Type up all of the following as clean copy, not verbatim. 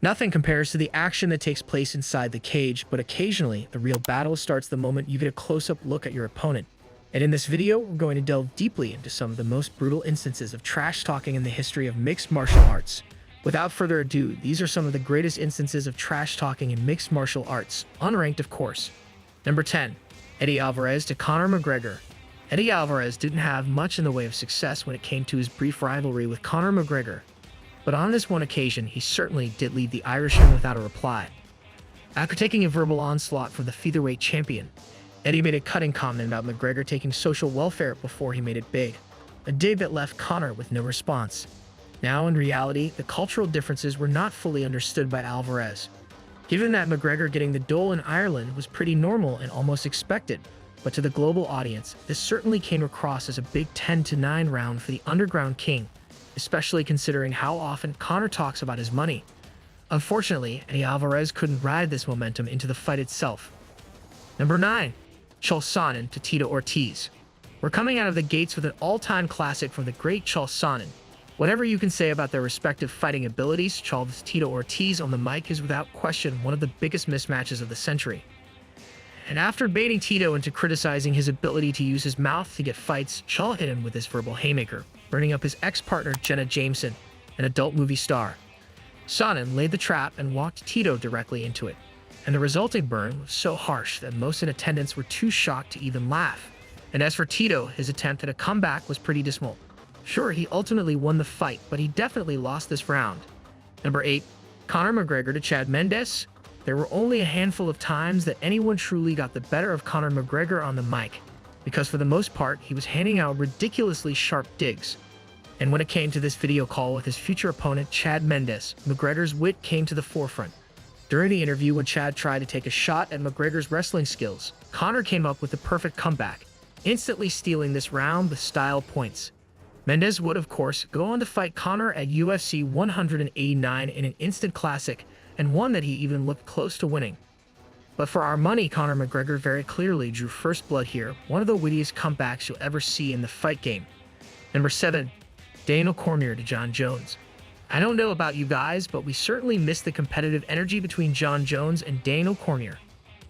Nothing compares to the action that takes place inside the cage, but occasionally, the real battle starts the moment you get a close-up look at your opponent. And in this video, we're going to delve deeply into some of the most brutal instances of trash talking in the history of mixed martial arts. Without further ado, these are some of the greatest instances of trash talking in mixed martial arts, unranked of course. Number 10. Eddie Alvarez to Conor McGregor. Eddie Alvarez didn't have much in the way of success when it came to his brief rivalry with Conor McGregor. But on this one occasion, he certainly did leave the Irishman without a reply. After taking a verbal onslaught from the featherweight champion, Eddie made a cutting comment about McGregor taking social welfare before he made it big, a dig that left Conor with no response. Now, in reality, the cultural differences were not fully understood by Alvarez. Given that McGregor getting the dole in Ireland was pretty normal and almost expected, but to the global audience, this certainly came across as a big 10-9 round for the Underground King, especially considering how often Conor talks about his money. Unfortunately, Eddie Alvarez couldn't ride this momentum into the fight itself. Number 9. Chael Sonnen to Tito Ortiz. We're coming out of the gates with an all-time classic from the great Chael Sonnen. Whatever you can say about their respective fighting abilities, Chael's Tito Ortiz on the mic is without question one of the biggest mismatches of the century. And after baiting Tito into criticizing his ability to use his mouth to get fights, Chael hit him with his verbal haymaker, burning up his ex-partner Jenna Jameson, an adult movie star. Sonnen laid the trap and walked Tito directly into it, and the resulting burn was so harsh that most in attendance were too shocked to even laugh. And as for Tito, his attempt at a comeback was pretty dismal. Sure, he ultimately won the fight, but he definitely lost this round. Number 8. Conor McGregor to Chad Mendes. There were only a handful of times that anyone truly got the better of Conor McGregor on the mic, because for the most part, he was handing out ridiculously sharp digs. And when it came to this video call with his future opponent, Chad Mendes, McGregor's wit came to the forefront. During the interview, when Chad tried to take a shot at McGregor's wrestling skills, Conor came up with the perfect comeback, instantly stealing this round with style points. Mendes would, of course, go on to fight Conor at UFC 189 in an instant classic, and one that he even looked close to winning. But for our money, Conor McGregor very clearly drew first blood here, one of the wittiest comebacks you'll ever see in the fight game. Number 7. Daniel Cormier to Jon Jones. I don't know about you guys, but we certainly missed the competitive energy between Jon Jones and Daniel Cormier.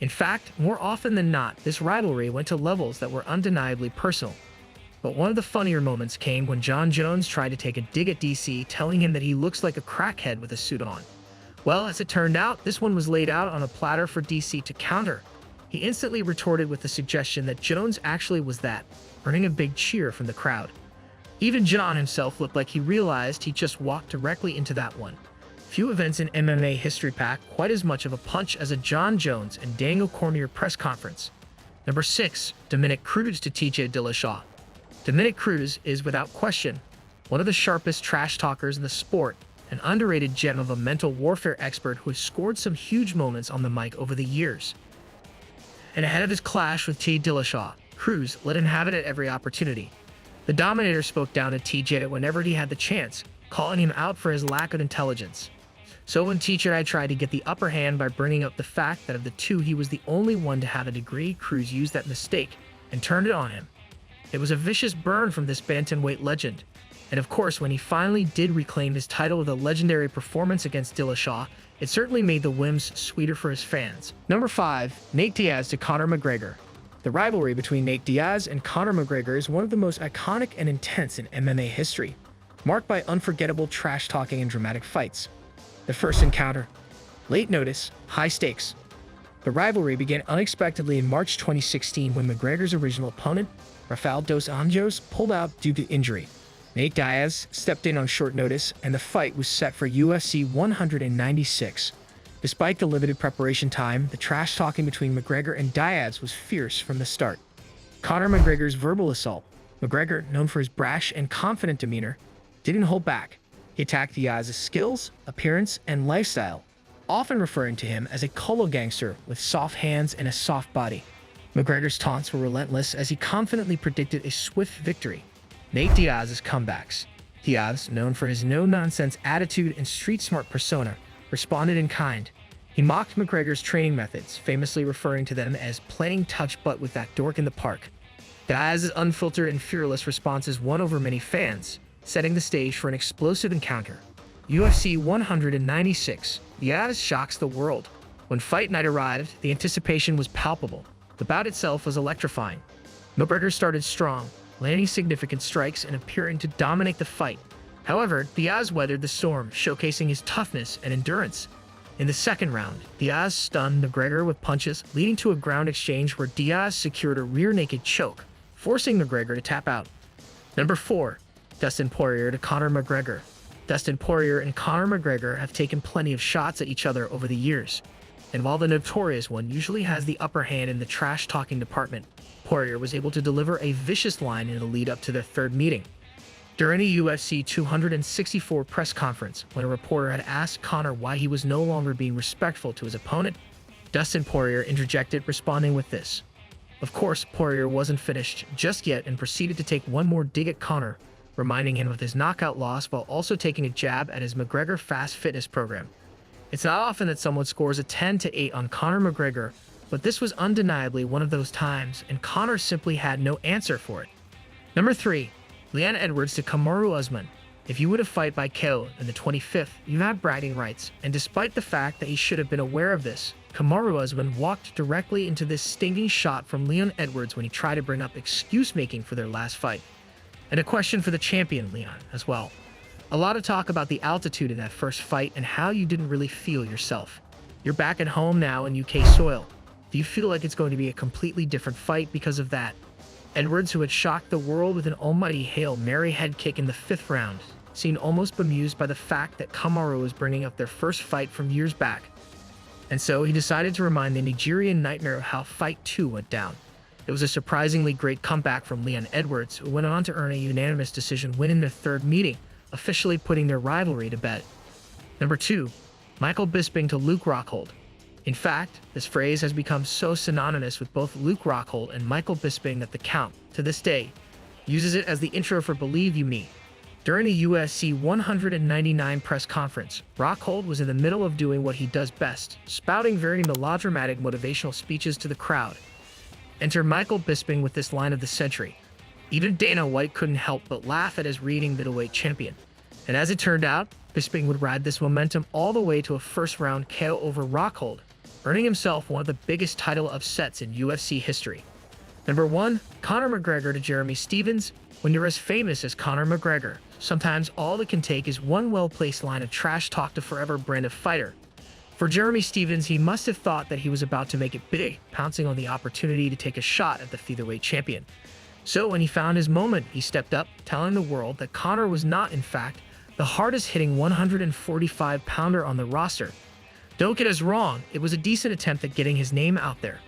In fact, more often than not, this rivalry went to levels that were undeniably personal. But one of the funnier moments came when Jon Jones tried to take a dig at DC, telling him that he looks like a crackhead with a suit on. Well, as it turned out, this one was laid out on a platter for DC to counter. He instantly retorted with the suggestion that Jones actually was that, earning a big cheer from the crowd. Even Jon himself looked like he realized he just walked directly into that one. Few events in MMA history pack quite as much of a punch as a Jon Jones and Daniel Cormier press conference. Number 6. Dominic Cruz to TJ Dillashaw. Dominic Cruz is, without question, one of the sharpest trash talkers in the sport, an underrated gem of a mental warfare expert who has scored some huge moments on the mic over the years. And ahead of his clash with T. Dillashaw, Cruz let him have it at every opportunity. The Dominator spoke down to TJ whenever he had the chance, calling him out for his lack of intelligence. So when TJ tried to get the upper hand by bringing up the fact that of the two he was the only one to have a degree, Cruz used that mistake and turned it on him. It was a vicious burn from this bantamweight legend. And of course, when he finally did reclaim his title with a legendary performance against Dillashaw, it certainly made the whims sweeter for his fans. Number 5. Nate Diaz to Conor McGregor. The rivalry between Nate Diaz and Conor McGregor is one of the most iconic and intense in MMA history, marked by unforgettable trash talking and dramatic fights. The first encounter. Late notice, high stakes. The rivalry began unexpectedly in March 2016 when McGregor's original opponent, Rafael dos Anjos, pulled out due to injury. Nate Diaz stepped in on short notice, and the fight was set for UFC 196. Despite the limited preparation time, the trash talking between McGregor and Diaz was fierce from the start. Conor McGregor's verbal assault. McGregor, known for his brash and confident demeanor, didn't hold back. He attacked Diaz's skills, appearance, and lifestyle, often referring to him as a colo gangster with soft hands and a soft body. McGregor's taunts were relentless as he confidently predicted a swift victory. Nate Diaz's comebacks. Diaz, known for his no-nonsense attitude and street-smart persona, responded in kind. He mocked McGregor's training methods, famously referring to them as playing touch butt with that dork in the park. Diaz's unfiltered and fearless responses won over many fans, setting the stage for an explosive encounter. UFC 196. Diaz shocks the world. When fight night arrived, the anticipation was palpable. The bout itself was electrifying. McGregor started strong, landing significant strikes and appearing to dominate the fight. However, Diaz weathered the storm, showcasing his toughness and endurance. In the second round, Diaz stunned McGregor with punches, leading to a ground exchange where Diaz secured a rear-naked choke, forcing McGregor to tap out. Number 4. Dustin Poirier to Conor McGregor. Dustin Poirier and Conor McGregor have taken plenty of shots at each other over the years. And while the notorious one usually has the upper hand in the trash-talking department, Poirier was able to deliver a vicious line in the lead-up to their third meeting. During a UFC 264 press conference, when a reporter had asked Conor why he was no longer being respectful to his opponent, Dustin Poirier interjected, responding with this. Of course, Poirier wasn't finished just yet and proceeded to take one more dig at Conor, reminding him of his knockout loss while also taking a jab at his McGregor Fast Fitness program. It's not often that someone scores a 10-8 on Conor McGregor, but this was undeniably one of those times, and Conor simply had no answer for it. Number 3. Leon Edwards to Kamaru Usman. If you win a fight by KO in the 25th, you have bragging rights, and despite the fact that he should have been aware of this, Kamaru Usman walked directly into this stinging shot from Leon Edwards when he tried to bring up excuse-making for their last fight. And a question for the champion, Leon, as well. A lot of talk about the altitude in that first fight and how you didn't really feel yourself. You're back at home now in UK soil. Do you feel like it's going to be a completely different fight because of that? Edwards, who had shocked the world with an almighty Hail Mary head kick in the 5th round, seemed almost bemused by the fact that Kamaru was bringing up their first fight from years back. And so he decided to remind the Nigerian nightmare of how Fight 2 went down. It was a surprisingly great comeback from Leon Edwards, who went on to earn a unanimous decision win in their third meeting, officially putting their rivalry to bed. Number 2. Michael Bisping to Luke Rockhold. In fact, this phrase has become so synonymous with both Luke Rockhold and Michael Bisping that The Count, to this day, uses it as the intro for Believe You Me. During a UFC 199 press conference, Rockhold was in the middle of doing what he does best, spouting very melodramatic motivational speeches to the crowd. Enter Michael Bisping with this line of the century. Even Dana White couldn't help but laugh at his reigning middleweight champion. And as it turned out, Bisping would ride this momentum all the way to a first-round KO over Rockhold, earning himself one of the biggest title upsets in UFC history. Number 1. Conor McGregor to Jeremy Stephens. When you're as famous as Conor McGregor, sometimes all it can take is one well-placed line of trash talk to forever brand a fighter. For Jeremy Stephens, he must have thought that he was about to make it big, pouncing on the opportunity to take a shot at the featherweight champion. So when he found his moment, he stepped up, telling the world that Conor was not, in fact, the hardest-hitting 145-pounder on the roster. Don't get us wrong, it was a decent attempt at getting his name out there,